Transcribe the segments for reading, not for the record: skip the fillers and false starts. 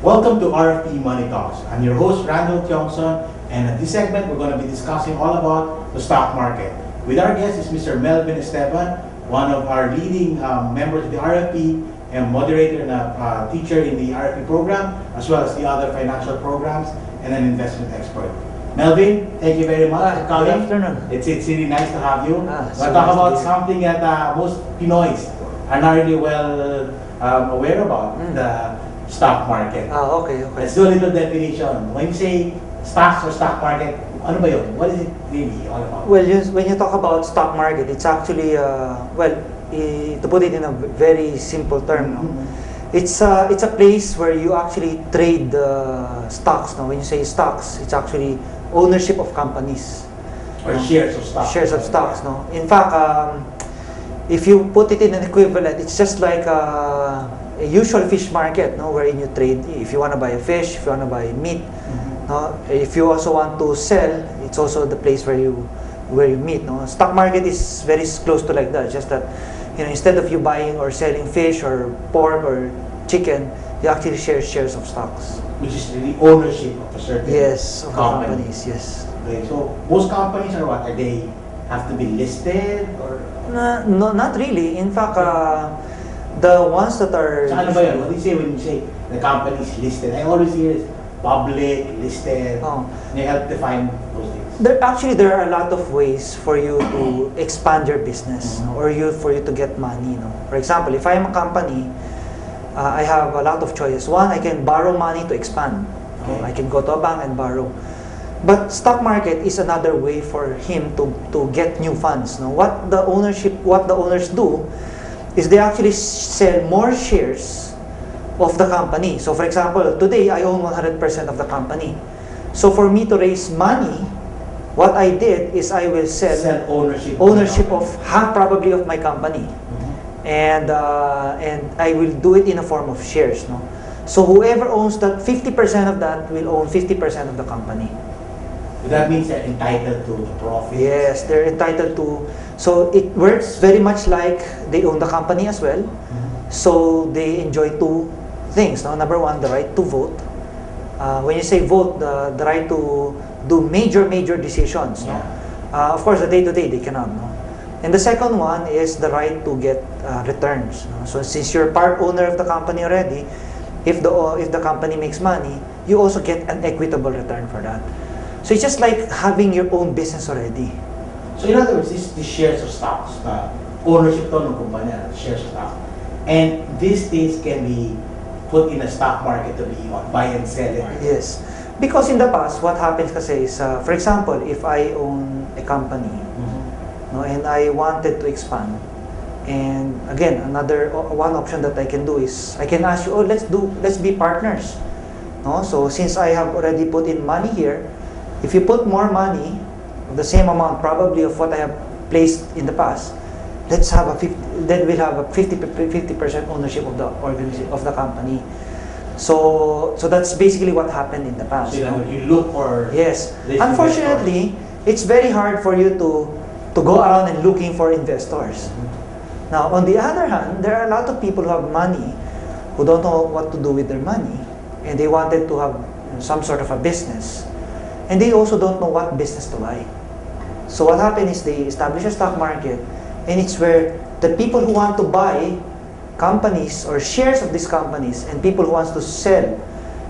Welcome to RFP Money Talks. I'm your host, Randall Tiongson, and at this segment, we're going to be discussing all about the stock market. With our guest is Mr. Melvin Esteban, one of our leading members of the RFP and moderator and a teacher in the RFP program, as well as the other financial programs, and an investment expert. Melvin, thank you very much for coming. Good afternoon. It's really nice to have you. So We'll talk nice about something that most Pinoys are not really well aware about, the stock market. Okay. Let's do a little definition. When you say stocks or stock market, ano ba yun? What is it really all about? Well, when you talk about stock market, it's actually, to put it in a very simple term, it's a place where you actually trade stocks. Now, when you say stocks, it's actually ownership of companies. Or shares of stocks. Shares of stocks, no? In fact, if you put it in an equivalent, it's just like a usual fish market, no, wherein you trade. If you want to buy a fish, if you want to buy meat, no, if you also want to sell, it's also the place where you meet. No, stock market is very close to like that. Just that, instead of you buying or selling fish or pork or chicken, you actually share shares of stocks. Which is the ownership of a certain of company. companies. Yes. Okay, so most companies are what? Are they have to be listed or? No, not really. In fact, the ones that are. So ano ba yun? What do you say when you say the company is listed? I always hear is public, listed. They help define those things. There are a lot of ways for you to expand your business, or for you to get money. For example, if I am a company, I have a lot of choices. One, I can borrow money to expand. Okay. I can go to a bank and borrow. But stock market is another way for him to get new funds. What the owners do is they actually sell more shares of the company. So for example, today I own 100% of the company. So for me to raise money, what I did is I will sell ownership of half probably of my company. And I will do it in a form of shares. So whoever owns that 50% of that will own 50% of the company. So that means they're entitled to the profit. Yes, they're entitled to. So it works very much like they own the company as well. So they enjoy two things. Number one, the right to vote. When you say vote, the right to do major decisions. Of course, the day-to-day they cannot. And the second one is the right to get returns. So since you're part owner of the company already, if the company makes money, you also get an equitable return for that. So it's just like having your own business already. So in other words, the shares of stocks, ownership to ng kumpanya, shares of stocks, and these things can be put in a stock market to be on buy and sell it. Yes, because in the past, what happens kasi is, for example, if I own a company, and I wanted to expand, and again, one option that I can do is I can ask you, let's be partners. So since I have already put in money here, if you put more money, the same amount probably of what I have placed in the past, then we'll have a 50% ownership of the company. So that's basically what happened in the past. So you look for Unfortunately, it's very hard for you to go around and looking for investors. Now, on the other hand, there are a lot of people who have money who don't know what to do with their money, and they wanted to have some sort of a business, and they also don't know what business to buy. So what happened is they establish a stock market, and it's where the people who want to buy companies or shares of these companies and people who want to sell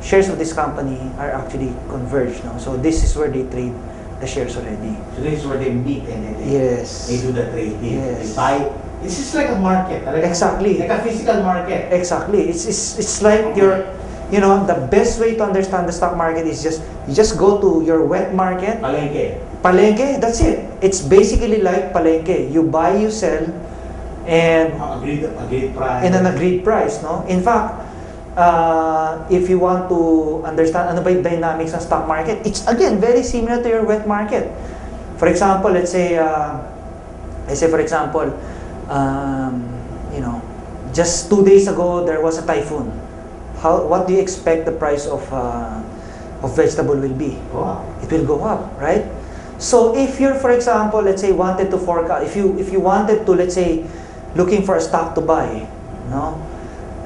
shares of this company are actually converged. So this is where they trade the shares already. So this is where they meet and they do the trading. Yes. They buy. This is like a market. Exactly. Like a physical market. Exactly. It's like the best way to understand the stock market is you just go to your wet market. Palengke, that's it. It's basically like palengke. You buy, you sell, and agreed price. And an agreed price. In fact, if you want to understand ano ba yung dynamics ng stock market, it's again very similar to your wet market. For example, let's say for example, just 2 days ago there was a typhoon. What do you expect the price of vegetable will be? Go up. It will go up, right? So if you're, for example, let's say wanted to forecast, if you wanted to, let's say, looking for a stock to buy,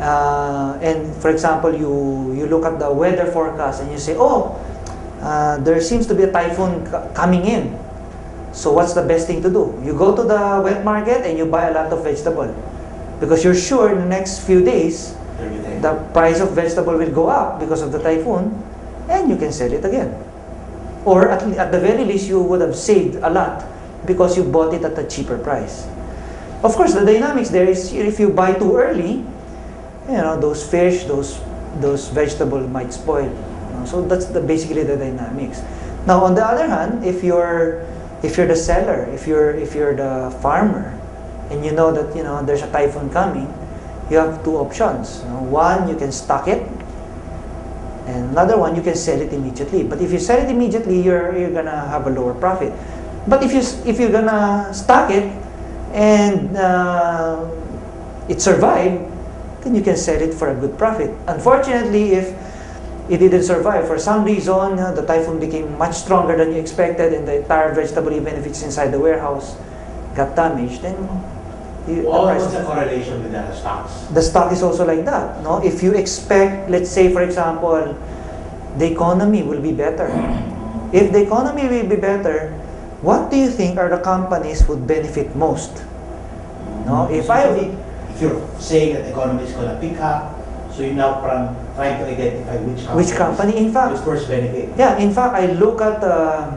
And for example, you look at the weather forecast and you say, oh, there seems to be a typhoon coming in. So what's the best thing to do? You go to the wet market and you buy a lot of vegetable, because you're sure in the next few days the price of vegetable will go up because of the typhoon, and you can sell it again. Or at the very least, you would have saved a lot because you bought it at a cheaper price. Of course, the dynamics there is, if you buy too early, those fish, those vegetables might spoil. So that's basically the dynamics. Now, on the other hand, if you're the seller, if you're the farmer, and you know that there's a typhoon coming, you have two options. One, you can stock it, and another one, you can sell it immediately. But if you sell it immediately, you're gonna have a lower profit. But if you're gonna stock it and it survived, then you can sell it for a good profit. Unfortunately, if it didn't survive for some reason, the typhoon became much stronger than you expected, and the entire vegetable, even if it's inside the warehouse, got damaged, then what's the correlation with the stocks? The stock is also like that. No, if you expect, let's say for example, the economy will be better. If the economy will be better, what do you think are the companies would benefit most? No, if you're saying that the economy is going to pick up, so you're now trying to identify which company in fact will first benefit. Yeah, in fact, I look at the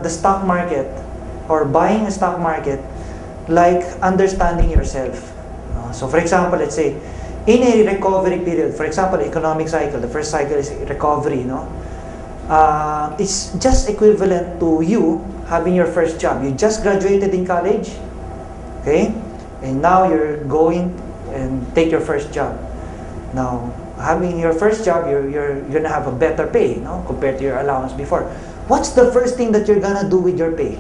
stock market, or buying a stock market, like understanding yourself. So for example, let's say in a recovery period, for example, economic cycle, the first cycle is recovery, it's just equivalent to you having your first job. You just graduated in college, okay, and now you're going and take your first job. Now, having your first job, you're gonna have a better pay, compared to your allowance before. What's the first thing that you're gonna do with your pay?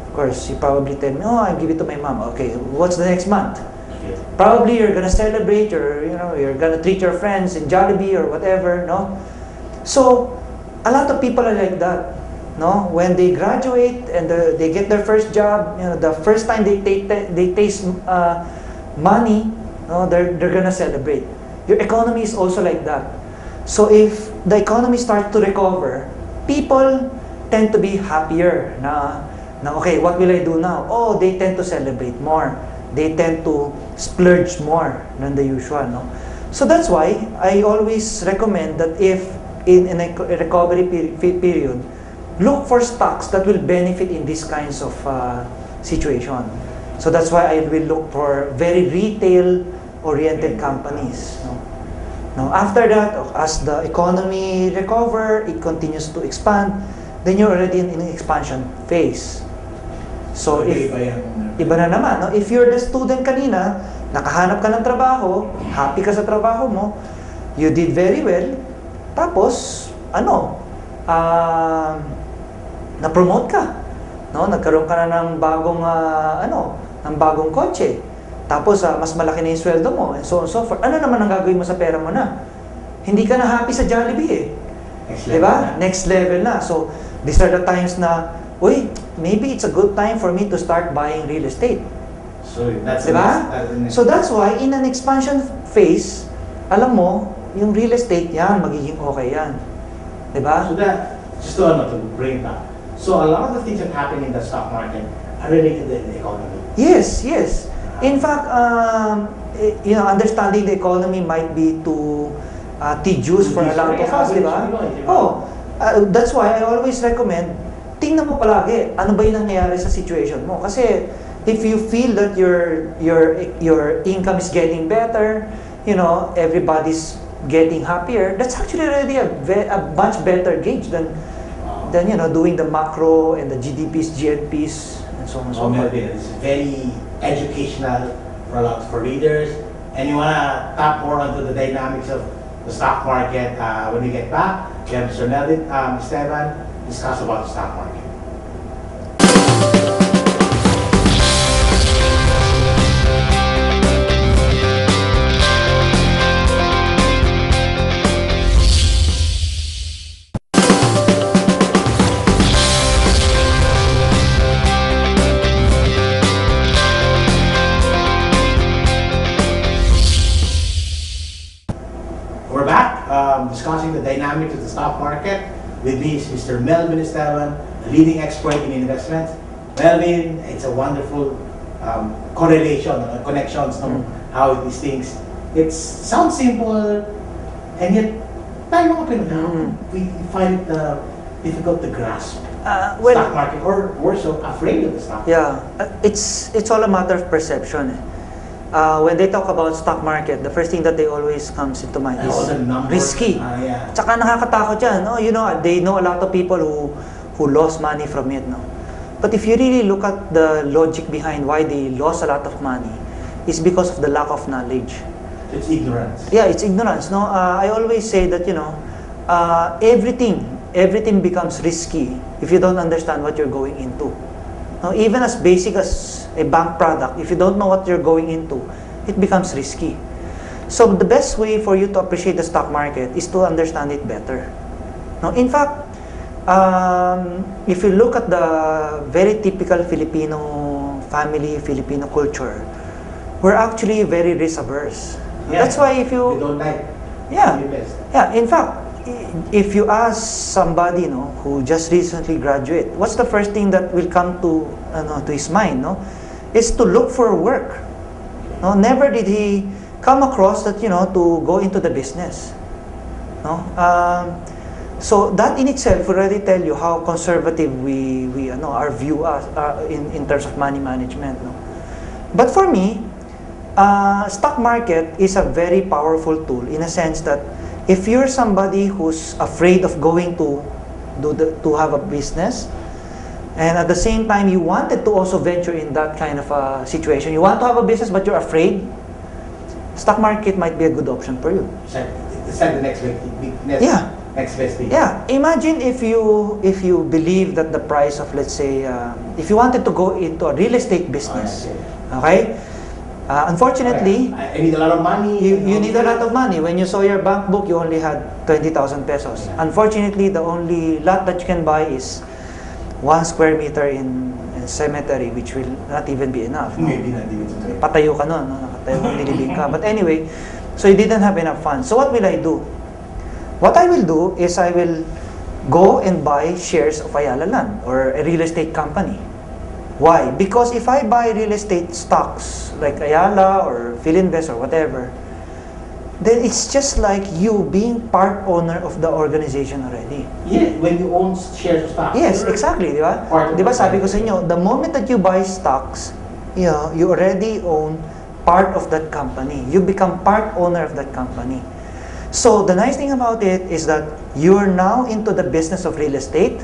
Of course, you probably tell me, oh, I'll give it to my mom. Okay, what's the next month? Okay. Probably you're gonna celebrate, or you're gonna treat your friends in Jollibee or whatever, So, a lot of people are like that, When they graduate and they get their first job, the first time they taste money, they're gonna celebrate. Your economy is also like that. So if the economy starts to recover, people tend to be happier. Now, okay, what will I do now? Oh, they tend to celebrate more. They tend to splurge more than the usual, So that's why I always recommend that if in a recovery period, look for stocks that will benefit in these kinds of situation. So that's why I will look for very retail-oriented companies. Now, after that, as the economy recover, it continues to expand, then you're already in an expansion phase. So iba na naman, if you're the student kanina, nakahanap ka ng trabaho, happy ka sa trabaho mo, you did very well, tapos, na-promote ka. Nagkaroon ka na ng bagong, ng bagong kotse. Tapos, mas malaki na yung sweldo mo, and so on and so forth. Ano naman ang gagawin mo sa pera mo na? Hindi ka na happy sa Jollibee Diba? Next level na. So, these are the times na, maybe it's a good time for me to start buying real estate. So, that's diba? So, that's why, in an expansion phase, alam mo, yung real estate yan, magiging okay yan. Diba? So that, just to bring back. So a lot of the things that happen in the stock market are related to the economy. Yes. In fact, understanding the economy might be too tedious for a lot of us, diba? That's why I always recommend, tingnan mo palagi, ano ba yung nangyayari sa situation mo? Kasi if you feel that your income is getting better, everybody's getting happier, that's actually already a much better gauge than doing the macro and the GDPs, GNPs, and so on and so forth. It's very educational for readers, and you wanna tap more onto the dynamics of the stock market. When we get back, we have Mr. Melvin Esteban discuss about the stock market. the dynamics of the stock market. With me is Mr. Melvin Esteban, a leading expert in investments. Melvin, it's a wonderful correlation, connections, no? How these things. It sounds simple, and yet, tayo mga Pinoy, we find it difficult to grasp stock market, or worse, so afraid of the stock market. Yeah, it's all a matter of perception. When they talk about stock market, the first thing that they always comes into mind is All the numbers, risky. yeah. Tsaka nakakatakot yan. No? You know, they know a lot of people who lost money from it. No? But if you really look at the logic behind why they lost a lot of money, it's because of the lack of knowledge. It's ignorance. Yeah, it's ignorance. No, I always say that everything becomes risky if you don't understand what you're going into. Now, even as basic as a bank product, if you don't know what you're going into, it becomes risky. So the best way for you to appreciate the stock market is to understand it better. Now, in fact, if you look at the very typical Filipino family, Filipino culture, we're actually very risk averse. Yeah. That's why if you We don't like yeah, invest. yeah. In fact, if you ask somebody, who just recently graduate, what's the first thing that will come to his mind, is to look for work. No, never did he come across that, to go into the business. No, so that in itself already tell you how conservative we our view in terms of money management. No, but for me, stock market is a very powerful tool in a sense that if you're somebody who's afraid of going to have a business, and at the same time you wanted to also venture in that kind of a situation, you want to have a business but you're afraid, stock market might be a good option for you. It's like the next best thing. Yeah. Imagine if you believe that the price of, let's say, if you wanted to go into a real estate business, okay? Unfortunately, I need a lot of money. You need a lot of money. When you saw your bank book, you only had 20,000 pesos. Yeah. Unfortunately, the only lot that you can buy is 1 square meter in cemetery, which will not even be enough. Maybe not even today. Patayo ka nun, nakatayo kang nilibing ka. But anyway, so you didn't have enough funds. So what will I do? What I will do is I will go and buy shares of Ayala Land or a real estate company. Why? Because if I buy real estate stocks like Ayala or Philinvest or whatever, then it's just like you being part owner of the organization already. Yeah, when you own shares of stock. Yes, exactly, di ba? Di ba sabi ko sa inyo, the moment that you buy stocks, you already own part of that company. You become part owner of that company. So the nice thing about it is that you're now into the business of real estate.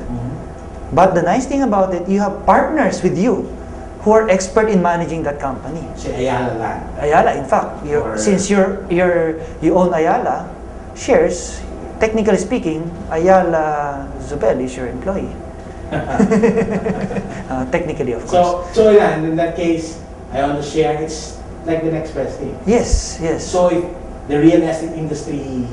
But the nice thing about it, you have partners with you who are expert in managing that company. Si Ayala Land. Ayala, in fact, since you own Ayala shares, technically speaking, Ayala Zubel is your employee. Technically, of course. So yeah, and in that case, I own the share. It's like the next best thing. Yes. So if the real estate industry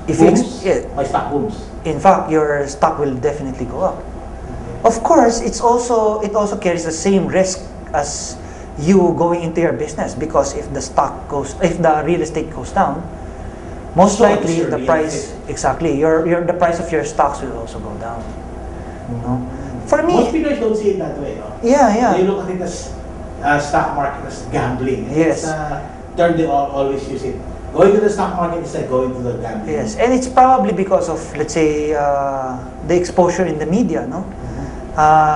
booms, my stock booms. In fact, your stock will definitely go up. Of course, it also carries the same risk as you going into your business, because if the real estate goes down, most likely the price the price of your stocks will also go down. For me, most people don't see it that way. Yeah. They look at it as stock market as gambling. Yes. It's a term they always use it. Going to the stock market is like going to the gambling. Yes, and it's probably because of, let's say, the exposure in the media, no?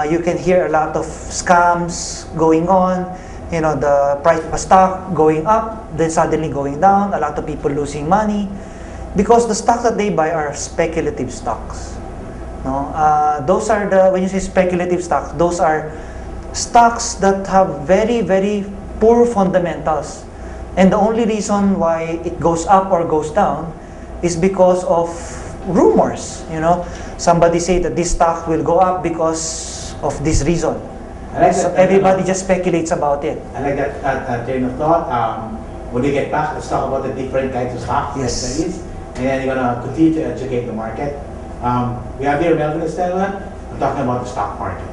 You can hear a lot of scams going on, the price of a stock going up, then suddenly going down, a lot of people losing money, because the stocks that they buy are speculative stocks. No? Those are when you say speculative stocks, those are stocks that have very, very poor fundamentals. And the only reason why it goes up or goes down is because of rumors. Somebody say that this stock will go up because of this reason. So everybody just speculates about it. I like that train of thought. When we get back, let's talk about the different kinds of stocks Yes. that there is, and then you're gonna continue to educate the market. We have here Melvin Esteban. I'm talking about the stock market.